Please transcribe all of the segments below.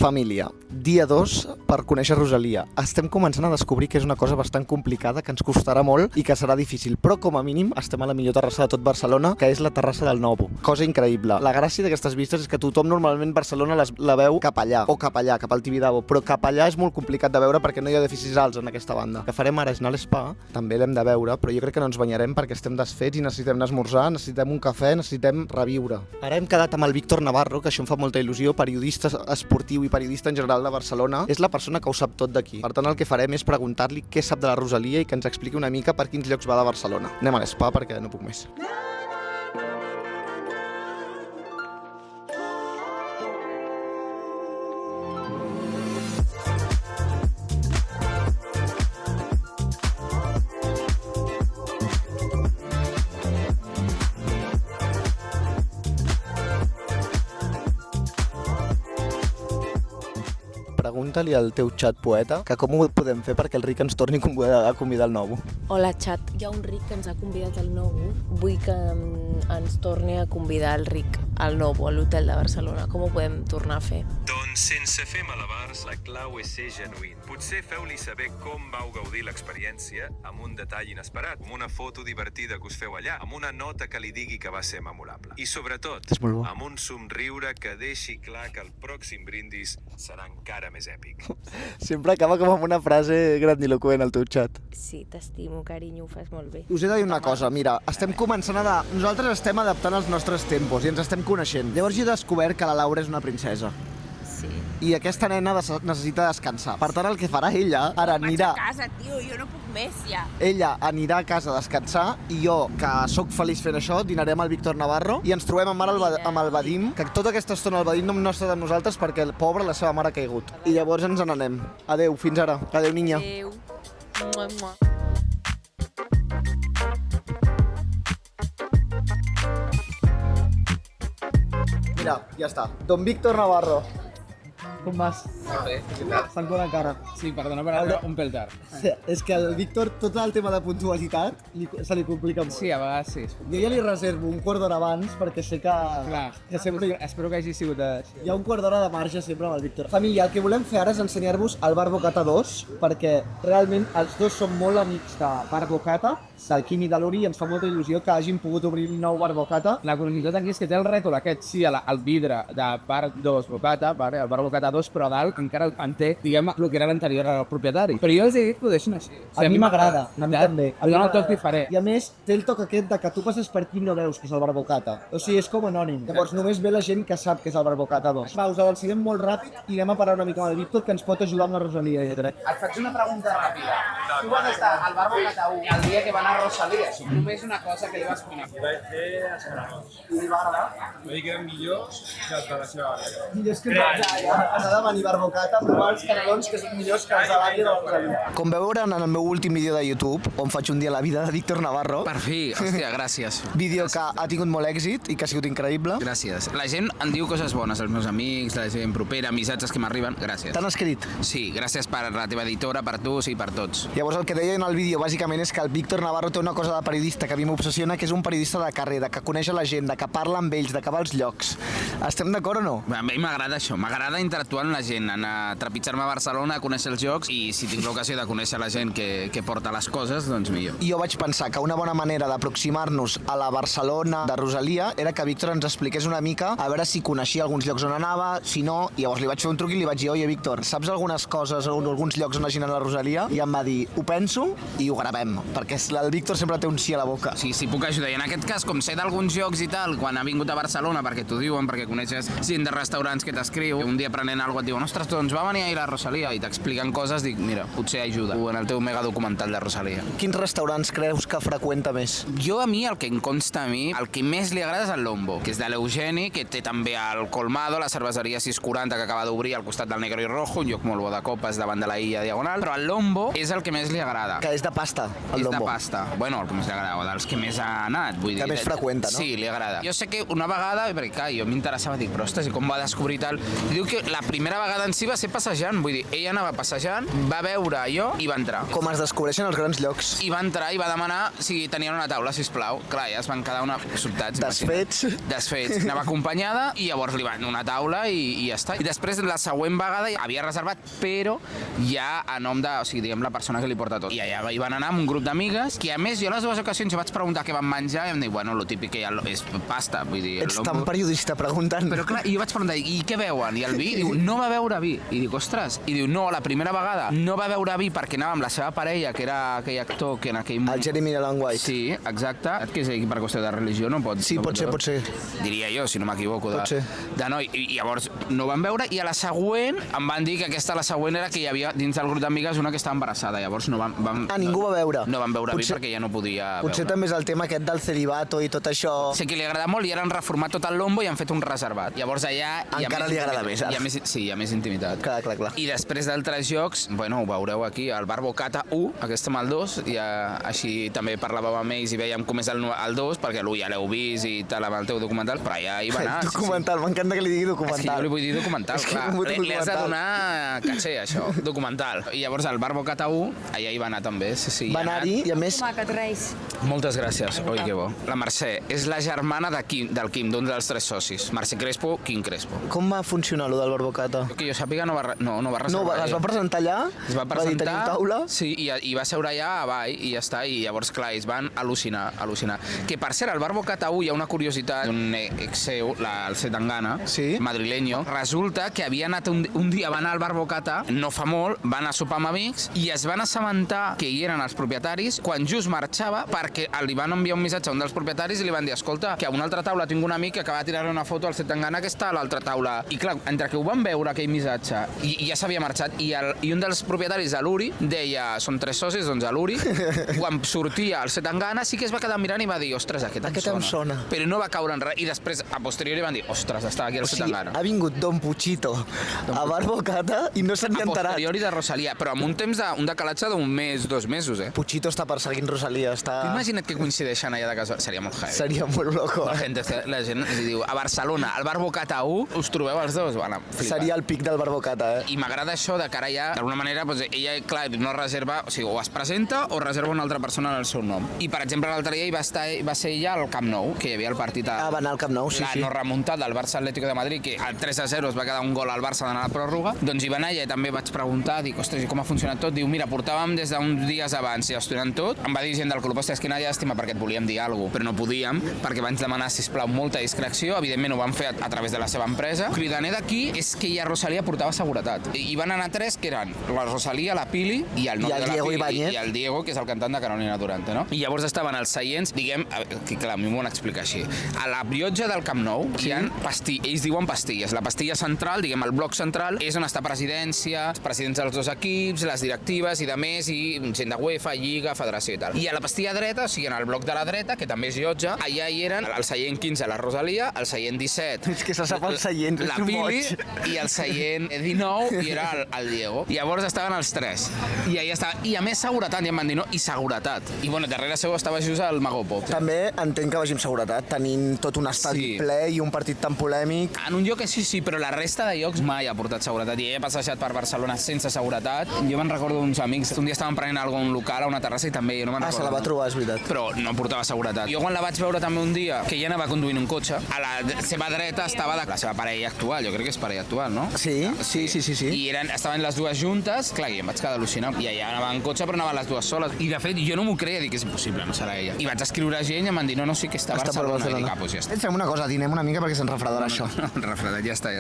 Família, dia 2 per conèixer Rosalia. Estem començant a descobrir que és una cosa bastant complicada, que ens costarà molt i que serà difícil, però com a mínim estem a la millor terrassa de tot Barcelona, que és la terrassa del Novo. Cosa increïble. La gràcia d'aquestes vistes és que tothom normalment Barcelona la veu cap allà, o cap allà, cap al Tibidabo, però cap allà és molt complicat de veure perquè no hi ha edificis alts en aquesta banda. Que farem ara és anar a l'Spa, també l'hem de veure, però jo crec que no ens banyarem perquè estem desfets i necessitem anar a esmorzar, necessitem un cafè, necessitem reviure. Ara hem quedat amb el Víctor Navarro, que això em fa molta il·lusió, periodista esportiu i periodista en general de Barcelona. És la persona que ho sap tot d'aquí. Per tant, el que farem és preguntar-li què sap de la Rosalia i que ens expliqui una mica per quins llocs va de Barcelona. Anem a l'Spa perquè no puc més. Pregunta-li al teu xat poeta que com ho podem fer perquè el Ric ens torni a convidar al Novo. Hola, xat. Hi ha un Ric que ens ha convidat al Novo. Vull que ens torni a convidar el Ric al Novo, a l'hotel de Barcelona. Com ho podem tornar a fer? Doncs sense fer malabars, la clau és ser genuïn. Potser feu-li saber com vau gaudir l'experiència amb un detall inesperat, amb una foto divertida que us feu allà, amb una nota que li digui que va ser memorable. I sobretot, amb un somriure que deixi clar que el pròxim brindis serà encara més èpic. Sempre acaba com amb una frase grandiloquent al teu xat. Sí, t'estimo, carinyo, ho fas molt bé. Us he de dir una cosa, mira, estem començant nosaltres estem adaptant als nostres tempos i ens estem coneixent. Llavors jo he descobert que la Laura és una princesa. Sí. I aquesta nena necessita descansar. Per tant, el que farà ella, ara anirà... Vaig a casa, tio, jo no puc més, ja. Ella anirà a casa a descansar i jo, que sóc feliç fent això, dinarem al Víctor Navarro i ens trobem amb el Vadim, que tota aquesta estona el Vadim no està amb nosaltres perquè el pobre la seva mare ha caigut. I llavors ens n'anem. Adeu, fins ara. Adeu, niña. Adeu. Mua, mua. Mira, ja està. Don Víctor Navarro. Com vas? Molt bé, què tal? Estan con la cara. Sí, perdona per anar un pèl tard. Sí, és que al Víctor tot el tema de puntualitat se li complica molt. Sí, a vegades sí. Jo ja li reservo un quart d'hora abans perquè sé que... Clar, que sempre... espero que hagi sigut així. Hi ha un quart d'hora de marge sempre amb el Víctor. Família, el que volem fer ara és ensenyar-vos el Bar Bocata 2 perquè realment els dos són molt amics de Bar Bocata, del Quim i de l'Uri, i ens fa molta il·lusió que hagin pogut obrir un nou Bar Bocata. La curiositat aquí és que té el rètol aquest, sí, al vidre de Bar 2 Bocata, vale? El Bar Bocata 2, però a dalt encara en té, diguem, el que era l'anterior al propietari. Però jo els he dit que ho deixin així. A mi m'agrada, a mi també. Em dona el toc diferent. I a més, té el toc aquest de que tu passes per aquí i no veus que és el Bar Bocata. O sigui, és com anònim. Llavors només ve la gent que sap que és el Bar Bocata 2. Va, us avancem molt ràpid i anem a parar una mica amb el Víctor, que ens pot ajudar amb la Rosalia, jo crec. Et faig una pregunta ràpida. Tu vas estar al Bar Bocata 1 el dia que va anar Rosalia. Només una cosa que li vas conèixer. I vaig fer escarabats. I li va agradar? Vaig dir que eren millors que els de la seva àrea. I és que has de venir a Bar Bocata a provar els canelons que són millors que els de l'àrea de la Rosalia. Com veuran en el meu últim vídeo de YouTube, on faig un dia la vida de Víctor Navarro, Per fi, hòstia, gràcies. vídeo que ha tingut molt èxit i que ha sigut increïble. Gràcies. La gent em diu coses bones, els meus amics, la gent propera, missatges que m'arriben. Gràcies. T'han escrit? Sí, gràcies per la teva editora, per tu, sí, per tots. Llavors el que deia en el vídeo bàsicament és que el Víctor Navarro té una cosa de periodista que a mi m'obsessiona, que és un periodista de carrer, de que coneix a la gent, de que parla amb ells, de que va als llocs. Estem d'acord o no? A mi m'agrada això, m'agrada interactuar amb la gent, anar a trepitjar-me a Barcelona, a conèixer els llocs i si tinc l'ocasió de conèixer la gent que porta les coses, doncs millor. I jo vaig pensar que una bona manera d'aproximar-nos a la Barcelona de Rosalia era que Víctor ens expliqués una mica a veure si coneixia alguns llocs on anava, si no, i llavors li vaig fer un truc i li vaig dir: oye, Víctor, saps algunes coses o alguns llocs on hagin a la Rosalia? I em va dir: ho penso i ho gravem, perquè el Víctor sempre té un sí a la boca. Sí, sí, puc ajudar. I en aquest cas, com sé d'alguns llocs i tal, quan ha vingut a Barcelona, perquè t'ho diuen, perquè coneixes gent de restaurants que t'escriu, un dia prenent alguna cosa et diuen: ostres, doncs va venir ahir a la Rosalia, i t'expliquen coses, dic, mira, potser ajuda en el teu mega documental de Rosalia. Quins restaurants creus que freqüenta més? Jo, a mi, el que em consta a mi, el que més li agrada és el Lombo, que és de l'Eugeni, que té també el Colmado, la cerveseria 640 que acaba d'obrir al costat del Negro i Rojo, un lloc molt bo de copes davant de la Illa Diagonal, però el Lombo és el que més li agrada. Que és de pasta, el És Lombo. de pasta. Bueno, el que més li agrada, o dels que més ha anat, vull dir. Que més freqüenta, no? Sí, li agrada. Jo sé que una vegada, perquè clar, jo m'interessava, dic, però ostres, i com va descobrir tal? I diu que la primera vegada en si va ser passejant, vull dir, ella anava passejant, va veure allò i va entrar. Com es descobreixen els grans llocs. I va entrar i va demanar si tenien una taula, sisplau. Clar, ja es van quedar sobtats. Desfets. Desfets. Anava acompanyada i llavors li van donar taula i ja està. I després, la següent vegada, havia reservat, però ja a nom de, o sigui, diguem, la persona que li porta tot. I allà hi van anar amb un grup d'amigues, que a més, jo a les dues ocasions vaig preguntar què van menjar i em dic, bueno, lo típic que hi ha és pasta, vull dir... Ets tan periodista preguntant. Però clar, i jo vaig preguntar, i què veuen? I el vi? Diu, no va beure vi. I dic, ostres, i diu, no, la primera vegada no va beure vi perquè anava amb la seva parella, que era aquell actor que en aquell moment... El Jeremy Allen White. Sí, exacte. Que és per qüestió de religió, no pot... Sí, no pot ser. Diria jo, si no m'equivoco. Pot ser. De noi. I llavors no van veure, i a la següent em van dir que la següent era que hi havia dins del grup d'amigues una que estava embarassada. Llavors no van... Ningú va veure. No van veure vi perquè ja no podia veure. Potser també és el tema aquest del celibato i tot això... Sé que li agrada molt i ara han reformat tot el lombo i han fet un reservat. Llavors allà... Encara li agrada més, ara. Sí, hi ha més intimitat. Clar. I després d'altres jocs, bueno, ho veureu aquí, el Bar Bocata 1, aquest amb el 2, i així també parlàvem amb ells i veiem com és el 2, perquè l'1 ja l'heu vist i tal amb el teu documental, però allà hi va anar. Documental, m'encanta que li digui documental. És que jo li vull dir documental, clar. Li has de donar caché, això, documental. I llavors el Bar Bocata 1, allà hi va anar també. Sí, va anar-hi i a més... Moltes gràcies, oi que bo. La Mercè és la germana del Quim, d'un dels 3 socis. Mercè Crespo, Quim Crespo. Com va funcionar allò del Bar Bocata? Que jo sàpiga no va reservar. No, es va presentar allà? Es va presentar, dir, teniu taula? Sí, i va seure allà avall i ja està, i llavors, clar, es van al·lucinar. Que, per cert, al Bar Bocata 1 hi ha una curiositat d'un ex seu, el Zetangana, madrileño. Resulta que havia anat un dia, va anar al Bar Bocata, no fa molt, va anar a sopar amb amics i es van assabentar que hi eren els propietaris quan just marxava, perquè li van enviar un missatge a un dels propietaris i li van dir, escolta, que a una altra taula tinc un amic que acaba de tirar una foto al Zetangana que està a l'altra taula. I clar, entre que ho van veure, aquell missatge, i ja s'havia marxat, i un dels propietaris de l'Uri deia, són 3 socis, doncs a l'Uri, quan sortia el Zetangana sí que es va quedar mirant i va dir, ostres, aquest em sona. Però no va caure en res, i després, a posteriori, van dir, ostres, estava aquí el Zetangana. Ha vingut Don Puchito a Bar Bocata i no se n'hi ha enterat. A posteriori de Rosalía, però amb un temps un decalatge d'un mes, 2 mesos, eh? Puchito està perseguint Rosalía, està... Imagina't que coincideixen allà de casa. Seria molt heavy. Seria molt loco. La gent es diu, a Barcelona, al Bar Bocata 1, us trobeu els dos? Bueno, seria el pic del Bar Bocata, eh? I m'agrada això de cara ja, d'alguna manera, doncs, ella, clar, no reserva, o sigui, o es presenta o reserva una altra persona en el seu nom. I, per exemple, l'altre dia va ser ella al Camp Nou, que hi havia el partit va anar al Camp Nou, sí. La no remuntada del Barça Atlético de Madrid, que al 3-0 es va quedar un gol al Barça d'anar a la pròrroga, doncs hi va anar ella i també vaig preguntar, dic, ostres, com ha funcionat tot? Diu, mira, portàvem des d'uns dies abans i estudiant tot, em va dir gent del club, ostres, és que una llàstima perquè et volíem dir alguna cosa, però no podíem, perquè vaig demanar, sisplau, molta discreció, evidentment ho van fer a través de la seva empresa. El cridaner d'aquí és que ja Rosalía portava seguretat. I van anar 3, que eren la Rosalía, la Pili i el nom de la Pili, i el Diego, que és el cantant de Carolina Durante, no? I llavors estaven els seients, diguem, que clar, a mi m'ho van explicar així. A la llotja del Camp Nou hi ha ells diuen pastilles. La pastilla central, diguem, el bloc central, és on està presidència, els presidents dels 2 equips, les directives i de més, i gent de UEFA, Lliga, Federació i tal. I a la pastilla dreta, o sigui, en el bloc de la dreta, que també és llotja, allà hi eren el seient 15 la Rosalía, el seient 17 és que se sap el seient, la Pili, i el seient 19 i era el Diego. I llavors estaven els 3. I allà estava. I a més seguretat, ja em van dir, no? I seguretat. I bueno, darrere seu estava just el Mago Pop. També entenc que vagi amb seguretat, tenint tot un estadi ple i un partit tan polèmic. En un lloc sí, però la resta de llocs mai ha portat seguretat. I he passejat per Barcelona sense seguretat. Jo me'n recordo d'uns amics, un dia estaven prenent alguna cosa a un local, a una terrassa, i també jo no me'n recordo. Se la va trobar, és veritat. Però no portava seguretat. Jo quan la vaig veure també un dia, que ella anava conduint un cotxe, a la seva dreta estava la seva parella actual, jo crec que és parella actual, no? Sí. I estaven les dues juntes, clar, i em vaig quedar al·lucinat. I ella anava en cotxe, però anaven les dues soles. I de fet, jo no m'ho creia, dic, és impossible, no serà ella. I vaig escriure a gent i em van dir, no, sí que està a Barcelona. I dic, doncs ja està. Fem una cosa, dinem una mica perquè se'n refredarà això. Refredat, ja està,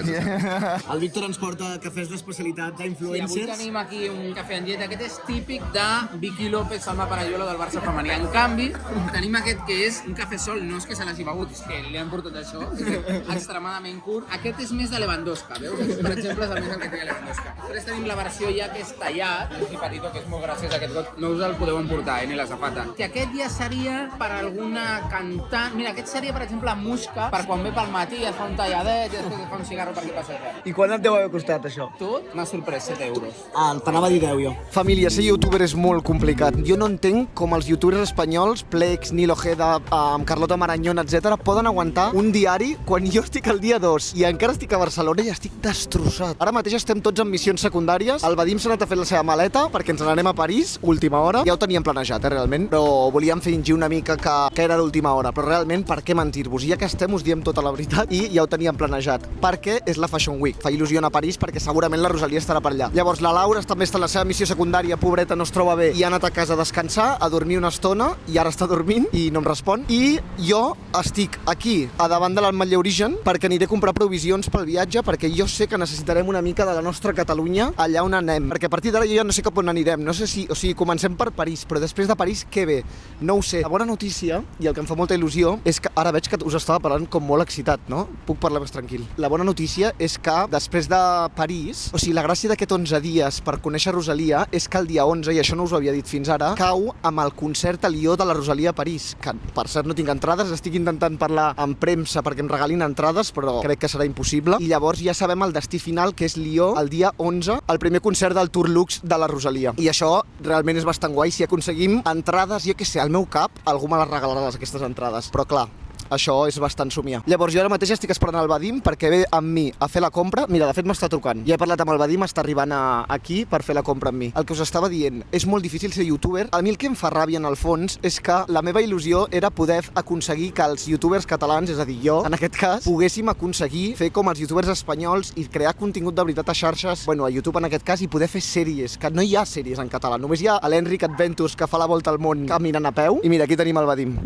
El Víctor ens porta cafès d'especialitat d'influencers. Sí, avui tenim aquí un cafè en llet. Aquest és típic de Vicky López, Salma Parayolo del Barça femení. En canvi, tenim aquest que és un cafè sol, no és que se l'hagi begut, és que li han portat això, és extremadament curt. Aquest és més de Lewandowska, veus? Aquest, per exemple, és el més el que té Lewandowska. Després tenim la versió ja que és tallat, és petitó, que és molt graciós aquest got, no us el podeu emportar, ni la safata. Que aquest ja seria per alguna cantant. Mira, aquest seria, per exemple, Musca, per quan ve pel matí es fa un talladet i després es fa un cigarro per aquí passejar. I quan et deu haver costat això? Tot m'ha sorprès, 7 euros. T'anava a dir 10 jo. Família, ser youtuber és molt complicat. Jo no entenc com els youtubers espanyols, Plex, Nil Ojeda, amb Carlota Marañón, etc., poden aguantar un diari quan jo estic al dia 2 i encara estic a Barcelona i estic estic destrossat. Ara mateix estem tots en missions secundàries. El Vadim s'ha anat a fer la seva maleta perquè ens n'anem a París, última hora. Ja ho teníem planejat, realment, però volíem fingir una mica que era d'última hora. Però realment, per què mentir-vos? Ja que estem, us diem tota la veritat i ja ho teníem planejat. Perquè és la Fashion Week. Fa il·lusió anar a París perquè segurament la Rosalia estarà per allà. Llavors, la Laura també està en la seva missió secundària, pobreta, no es troba bé i ha anat a casa a descansar, a dormir una estona i ara està dormint i no em respon. I jo estic aquí, a davant de l'Ametller Origen, perquè aniré a comprar provisions pel viatge, perquè jo sé que necessitarem una mica de la nostra Catalunya allà on anem, perquè a partir d'ara jo ja no sé cap on anirem, no sé si, o sigui, comencem per París, però després de París què ve? No ho sé. La bona notícia, i el que em fa molta il·lusió, és que ara veig que us estava parlant com molt excitat, no? Puc parlar més tranquil. La bona notícia és que després de París, o sigui, la gràcia d'aquest 11 dies per conèixer Rosalia és que el dia 11, i això no us ho havia dit fins ara, cau amb el concert a Lió de la Rosalia a París, que per cert no tinc entrades, estic intentant parlar amb premsa perquè em regalin entrades, però crec que serà impossible. I llavors ja sabem el destí final, que és Lió, el dia 11, el primer concert del Tour Luxe de la Rosalia. I això realment és bastant guai. Si aconseguim entrades, jo què sé, al meu cap, algú me les regalarà aquestes entrades. Però clar, això és bastant somiar. Llavors jo ara mateix estic esperant el Vadim perquè ve amb mi a fer la compra. Mira, de fet m'està trucant. Ja he parlat amb el Vadim, està arribant aquí per fer la compra amb mi. El que us estava dient, és molt difícil ser youtuber. A mi el que em fa ràbia en el fons és que la meva il·lusió era poder aconseguir que els youtubers catalans, és a dir, jo, en aquest cas, poguéssim aconseguir fer com els youtubers espanyols i crear contingut de veritat a xarxes, bueno, a YouTube en aquest cas, i poder fer sèries, que no hi ha sèries en català. Només hi ha l'Enric Adventures que fa la volta al món caminant a peu. I mira, aquí tenim el Vadim.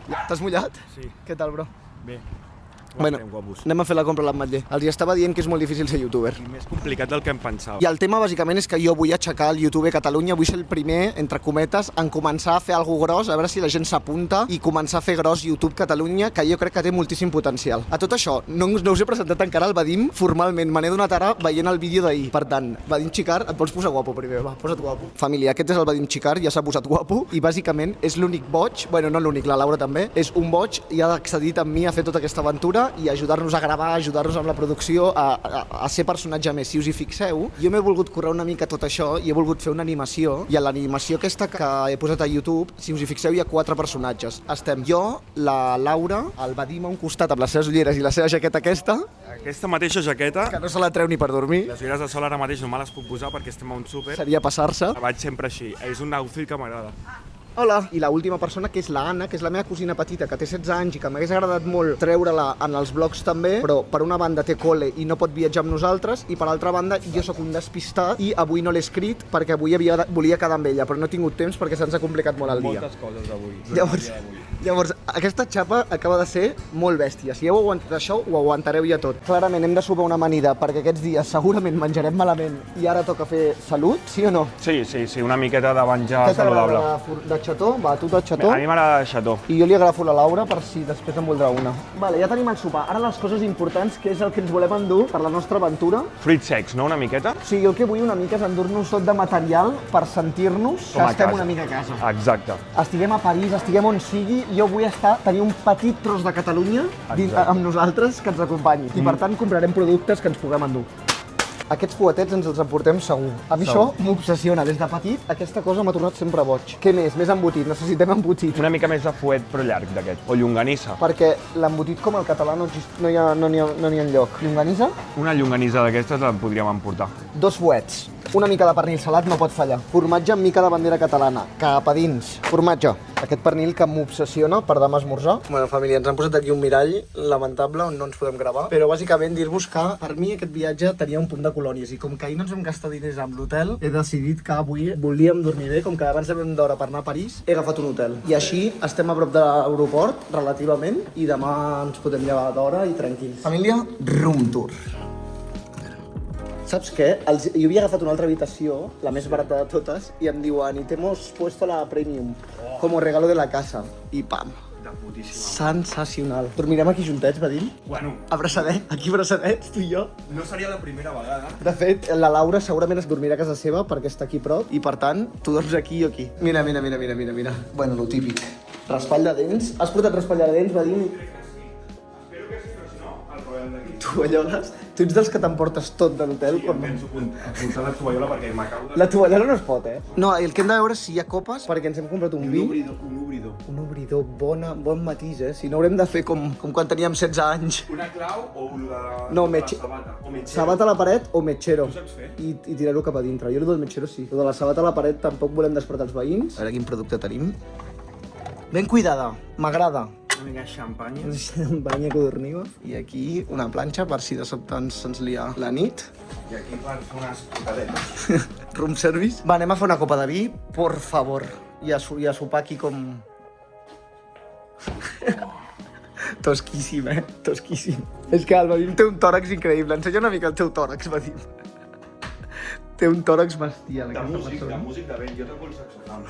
T'has mullat? Sí. Què tal, bro? Bé. Bueno, anem a fer la compra a l'Ametller. Els estava dient que és molt difícil ser youtuber. I més complicat del que em pensava. I el tema, bàsicament, és que jo vull aixecar el YouTube a Catalunya, vull ser el primer, entre cometes, en començar a fer alguna gros, a veure si la gent s'apunta i començar a fer gros YouTube Catalunya, que jo crec que té moltíssim potencial. A tot això, no us he presentat encara el Vadim formalment, me n'he donat ara veient el vídeo d'ahir. Per tant, Vadim Xicar, et vols posar guapo primer, va, posa't guapo. Família, aquest és el Vadim Xicar, ja s'ha posat guapo, i bàsicament és l'únic boig, bueno, no l'únic, la Laura també, és un boig i ha accedit amb mi a fer tota aquesta aventura i ajudar-nos a gravar, ajudar-nos amb la producció, a ser personatge més. Si us hi fixeu, jo m'he volgut currar una mica tot això i he volgut fer una animació, i a l'animació aquesta que he posat a YouTube, si us hi fixeu, hi ha 4 personatges. Estem jo, la Laura, el Vadim a un costat amb les seves ulleres i la seva jaqueta aquesta, Aquesta mateixa jaqueta, que no se la treu ni per dormir, les ulleres de sol ara mateix no me les puc posar perquè estem a un súper. seria passar-se. La vaig sempre així. És un outfit que m'agrada. Hola! I l'última persona, que és la Anna, que és la meva cosina petita, que té 16 anys i que m'hagués agradat molt treure-la en els vlogs també, però per una banda té col·le i no pot viatjar amb nosaltres, i per altra banda jo sóc un despistat i avui no l'he escrit perquè avui volia quedar amb ella, però no he tingut temps perquè se'ns ha complicat molt el dia. Moltes coses avui. Llavors, aquesta xapa acaba de ser molt bèstia. Si heu aguantat això, ho aguantareu ja tot. Clarament hem de sopar una amanida perquè aquests dies segurament menjarem malament i ara toca fer salut, sí o no? Sí, una miqueta de menjar saludable. De xató? Va, tu de xató? A mi m'agrada de xató. I jo li agafo la Laura per si després en voldrà una. Vale, ja tenim el sopar. Ara les coses importants, que és el que ens volem endur per la nostra aventura. Fruits secs, no? Una miqueta? O sigui, jo el que vull una mica és endur-nos tot de material per sentir-nos que estem una mica a casa. Exacte. Estiguem a París, estiguem on sigui, jo vull tenir un petit tros de Catalunya amb nosaltres que ens acompanyi. I per tant comprarem productes que ens puguem endur. Aquests fuetets ens els emportem segur. A mi això m'obsessiona. Des de petit aquesta cosa m'ha tornat sempre boig. Què més? Més embotit. Necessitem embotit. Una mica més de fuet però llarg d'aquest. O llonganissa. Perquè l'embotit com el català no hi ha enlloc. Llonganissa? Una llonganissa d'aquestes la podríem emportar. 2 fuets. Una mica de pernil salat no pot fallar. Formatge amb mica de bandera catalana. Cap a dins. Formatge. Aquest pernil que m'obsessiona per demà esmorzar. Bueno, família, ens han posat aquí un mirall lamentable on no ens podem gravar. Però bàsicament dir-vos que per mi aquest viatge tenia un punt de colònies i com que ahir no ens vam gastar diners amb l'hotel, he decidit que avui volíem dormir bé, com que abans vam d'hora per anar a París, he agafat un hotel. I així estem a prop de l'aeroport, relativament, i demà ens podem llevar d'hora i tranquils. Família, room tour. Saps què? Jo havia agafat una altra habitació, la més barata de totes, i em diuen, i t'hemos puesto la premium, como regalo de la casa. I pam. De putíssima. Sensacional. Dormirem aquí juntets, Vadim? Bueno. Abraçadet, aquí abraçadets, tu i jo. No seria la primera vegada. De fet, la Laura segurament es dormirà a casa seva perquè està aquí prop i, per tant, tu dorms aquí i jo aquí. Mira. Bueno, lo típic. Raspall de dents. Has portat raspall de dents, Vadim? Espero que sí, però si no, el problema d'aquí. Tu allò Tu ets dels que t'emportes tot de l'hotel? Sí, em penso apuntar la tovallola perquè m'acabo de... La tovallola no es pot, eh? No, el que hem de veure és si hi ha copes, perquè ens hem comprat un vi. Un obridor. Un obridor, bon matís, eh? Si no haurem de fer com quan teníem 16 anys. Una clau o una... No, la metge... sabata. O metgero. Sabata a la paret o metgero. Tu saps fer? I tirar-ho cap a dintre. Jo el del metgero sí. El de la sabata a la paret tampoc volem despertar els veïns. A veure quin producte tenim. Ben cuidada, m'agrada. Una mica de xampanya. Un bany a codorniu. I aquí una planxa per si de sobte se'ns lia la nit. I aquí per fer unes cotadetes. Room service. Va, anem a fer una copa de vi, por favor. I a sopar aquí com... Tosquíssim, tosquíssim. És que el Vadim té un tòrax increïble. Ensenya una mica el teu tòrax, Vadim. Té un tòrax bestial. De músic de vent. Jo toco el saxofon.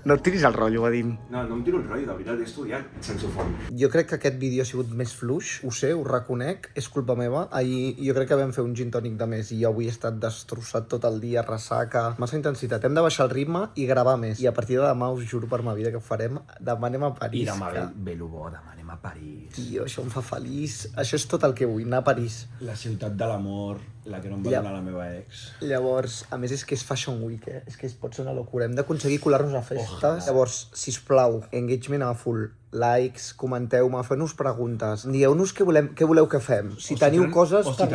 No et tiris el rotllo, Vadim. No em tiro el rotllo, de veritat, he estudiat saxofon. Jo crec que aquest vídeo ha sigut més fluix, ho sé, ho reconec, és culpa meva. Ahir jo crec que vam fer un gin tònic de més i jo avui he estat destrossat tot el dia, ressaca, massa intensitat. Hem de baixar el ritme i gravar més. I a partir de demà us juro per ma vida que ho farem. Demà anem a París. I demà ve lo bo, demà anem a París. Tio, això em fa feliç. Això és tot el que vull, anar a París. La ciutat de l'amor, la que no em va donar la meva ex. Llavors, a més és que és Fashion Week, És que pot ser una locura. Hem d'aconseguir colar-nos a festes. Llavors, sisplau, engagement a full, likes, comenteu-me, feu-nos preguntes, dieu-nos què voleu que fem. Si teniu coses per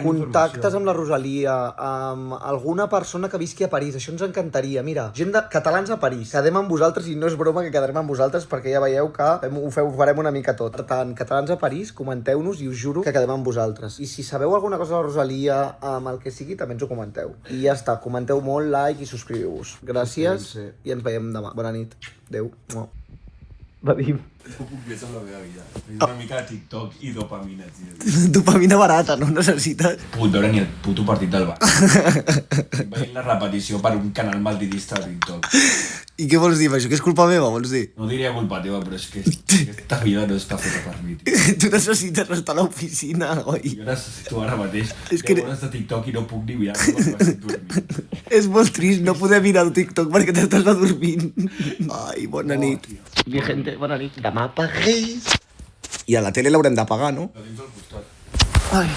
contactes amb la Rosalia, amb alguna persona que visqui a París, això ens encantaria. Mira, gent de catalans a París, quedem amb vosaltres i no és broma que quedarem amb vosaltres perquè ja veieu que ho farem una mica tot. Per tant, catalans a París, comenteu-nos i us juro que quedem amb vosaltres. I si sabeu alguna cosa de la Rosalia, amb el que sigui, també ens ho comenteu. I ja està, comenteu molt, like i subscriu-vos. Gràcies i ens veiem demà. Bona nit. Adéu. Vadim. No puc més amb la meva vida. És una mica de TikTok i dopamina, tio. Dopamina barata, no necessites? Puc veure ni el puto partit del Barça. Veient la repetició per un canal maldidista de TikTok. I què vols dir amb això? Que és culpa meva, vols dir? No diria culpa teva, però és que aquesta vida no està feta per mi, tio. Tu necessites estar a l'oficina, oi? Jo necessito ara mateix 10 que... hores de TikTok i no puc ni mirar perquè m'estic dormint. És molt trist no poder mirar el TikTok perquè t'estàs adormint. Ai, bona nit. Mi gente, bona nit. Demà París. I a la tele l'haurem de pagar, no? La tens al costat. Ai.